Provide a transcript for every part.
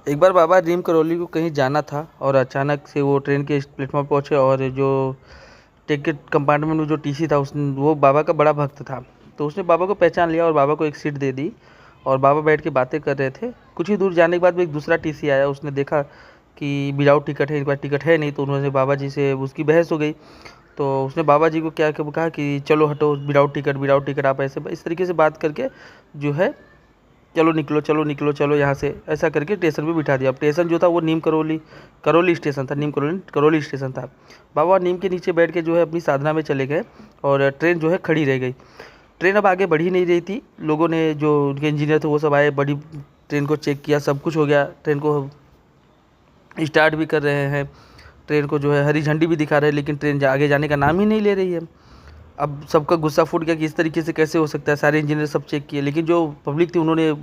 एक बार बाबा नीम करौली को कहीं जाना था और अचानक से वो ट्रेन के प्लेटफॉर्म पहुँचे और जो टिकट कंपार्टमेंट में जो टीसी था उसने वो बाबा का बड़ा भक्त था, तो उसने बाबा को पहचान लिया और बाबा को एक सीट दे दी और बाबा बैठ के बातें कर रहे थे। कुछ ही दूर जाने के बाद में एक दूसरा टीसी आया, उसने देखा कि विदाउट टिकट है, इनके पास टिकट है नहीं, तो उन्होंने बाबा जी से उसकी बहस हो गई। तो उसने बाबा जी को क्या कहा कि चलो हटो, विदाउट टिकट आप ऐसे इस तरीके से बात करके जो है चलो निकलो चलो निकलो चलो यहाँ से, ऐसा करके स्टेशन पे बिठा दिया। अब स्टेशन जो था वो नीम करौली स्टेशन था, नीम करौली स्टेशन था। बाबा नीम के नीचे बैठ के जो है अपनी साधना में चले गए और ट्रेन जो है खड़ी रह गई। ट्रेन अब आगे बढ़ ही नहीं रही थी। लोगों ने जो उनके इंजीनियर थे वो सब आए, बड़ी ट्रेन को चेक किया, सब कुछ हो गया, ट्रेन को स्टार्ट भी कर रहे हैं, ट्रेन को जो है हरी झंडी भी दिखा रहे हैं, लेकिन ट्रेन आगे जाने का नाम ही नहीं ले रही है। अब सबका गुस्सा फूट गया कि इस तरीके से कैसे हो सकता है। सारे इंजीनियर सब चेक किए, लेकिन जो पब्लिक थी उन्होंने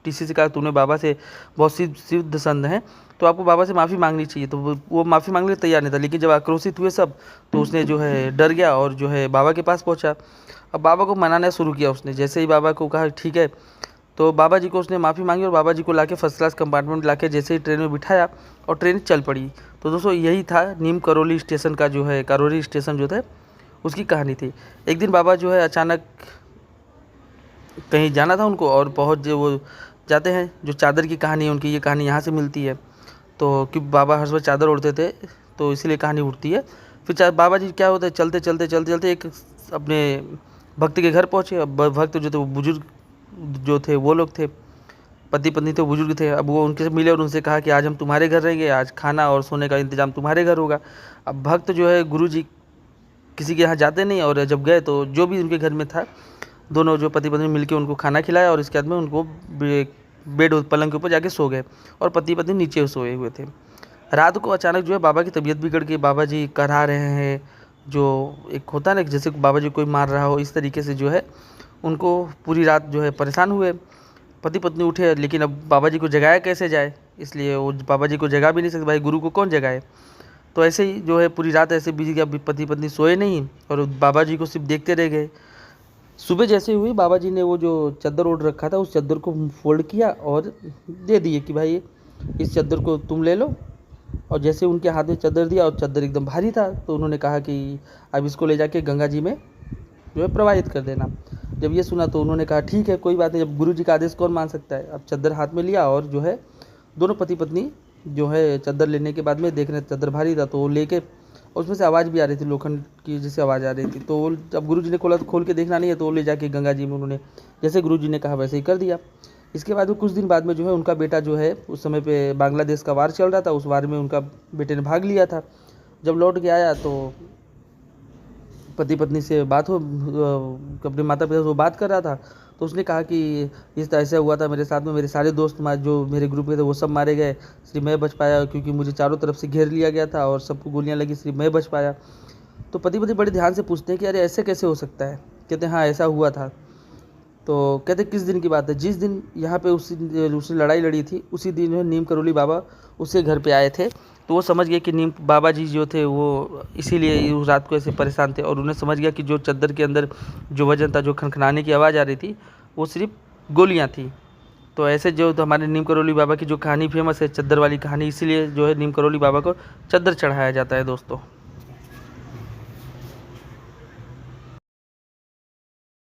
टीसी से कहा तूने बाबा से बहुत सिद्ध संत हैं, तो आपको बाबा से माफ़ी मांगनी चाहिए। तो वो माफ़ी मांगने को तैयार नहीं था, लेकिन जब आक्रोशित हुए सब तो उसने जो है डर गया और जो है बाबा के पास पहुंचा। अब बाबा को मनाना शुरू किया उसने। जैसे ही बाबा को कहा ठीक है, तो बाबा जी को उसने माफ़ी मांगी और बाबा जी को लाके फर्स्ट क्लास कंपार्टमेंट लाके जैसे ही ट्रेन में बिठाया और ट्रेन चल पड़ी। तो दोस्तों यही था नीम करौली स्टेशन का जो है, करौली स्टेशन जो था उसकी कहानी थी। एक दिन बाबा जो है अचानक कहीं जाना था उनको और वो जाते हैं, जो चादर की कहानी है उनकी, ये कहानी यहाँ से मिलती है। तो क्योंकि बाबा हर वक्त चादर ओढ़ते थे तो इसीलिए कहानी उठती है। फिर बाबा जी क्या होता है, चलते चलते चलते चलते एक अपने भक्त के घर पहुँचे। अब भक्त जो थे वो बुजुर्ग जो थे वो लोग थे, पति पत्नी थे, बुजुर्ग थे। अब वो उनके से मिले और उनसे कहा कि आज हम तुम्हारे घर रहेंगे, आज खाना और सोने का इंतजाम तुम्हारे घर होगा। अब भक्त जो है गुरु जी किसी के यहाँ जाते नहीं, और जब गए तो जो भी उनके घर में था, दोनों जो पति पत्नी मिलके उनको खाना खिलाया और इसके बाद में उनको बेड पलंग के ऊपर जाके सो गए और पति पत्नी नीचे सोए हुए थे। रात को अचानक जो है बाबा की तबीयत बिगड़ गई। बाबा जी करा रहे हैं, जो एक होता है ना जैसे बाबा जी कोई मार रहा हो, इस तरीके से जो है उनको पूरी रात जो है परेशान हुए। पति पत्नी उठे, लेकिन अब बाबा जी को जगाया कैसे जाए, इसलिए वो बाबा जी को जगा भी नहीं सकते, भाई गुरु को कौन जगाए। तो ऐसे ही जो है पूरी रात ऐसे बीत गया, पति पत्नी सोए नहीं और बाबा जी को सिर्फ देखते रह गए। सुबह जैसे हुई बाबा जी ने वो जो चादर ओढ़ रखा था उस चादर को फोल्ड किया और दे दिए कि भाई इस चादर को तुम ले लो। और जैसे उनके हाथ में चादर दिया और चादर एकदम भारी था, तो उन्होंने कहा कि अब इसको ले जाके गंगा जी में जो है प्रवाहित कर देना। जब ये सुना तो उन्होंने कहा ठीक है कोई बात नहीं, जब गुरु जी का आदेश कौन मान सकता है। अब चादर हाथ में लिया और जो है दोनों पति पत्नी जो है चादर लेने के बाद में देख रहे चादर भारी था, तो वो लेके उसमें से आवाज़ भी आ रही थी, लोखंड की जैसे आवाज़ आ रही थी। तो वो जब गुरु जी ने खोला तो खोल के देखना नहीं है, तो वो ले जाके गंगा जी में उन्होंने जैसे गुरु जी ने कहा वैसे ही कर दिया। इसके बाद में कुछ दिन बाद में जो है उनका बेटा जो है, उस समय पे बांग्लादेश का वार चल रहा था, उस वार में उनका बेटे ने भाग लिया था। जब लौट के आया तो पति पत्नी से बात हो, अपने माता पिता से वो बात कर रहा था, तो उसने कहा कि इस तरह ऐसा हुआ था मेरे साथ में, मेरे सारे दोस्त जो मेरे ग्रुप में थे वो सब मारे गए, सिर्फ मैं बच पाया क्योंकि मुझे चारों तरफ से घेर लिया गया था और सबको गोलियां लगी, सिर्फ मैं बच पाया। तो पति पत्नी बड़े ध्यान से पूछते हैं कि अरे ऐसे कैसे हो सकता है। कहते हैं हाँ ऐसा हुआ था। तो कहते किस दिन की बात है, जिस दिन यहाँ पे उसने लड़ाई लड़ी थी उसी दिन नीम करौली बाबा उसके घर पे आए थे। तो वो समझ गए कि नीम बाबा जी जो थे वो इसीलिए उस रात को ऐसे परेशान थे, और उन्हें समझ गया कि जो चादर के अंदर जो वजन था, जो खनखनाने की आवाज़ आ रही थी, वो सिर्फ गोलियाँ थी। तो ऐसे जो तो हमारे नीम करौली बाबा की जो कहानी फेमस है, चादर वाली कहानी, इसीलिए जो है नीम करौली बाबा को चादर चढ़ाया जाता है दोस्तों।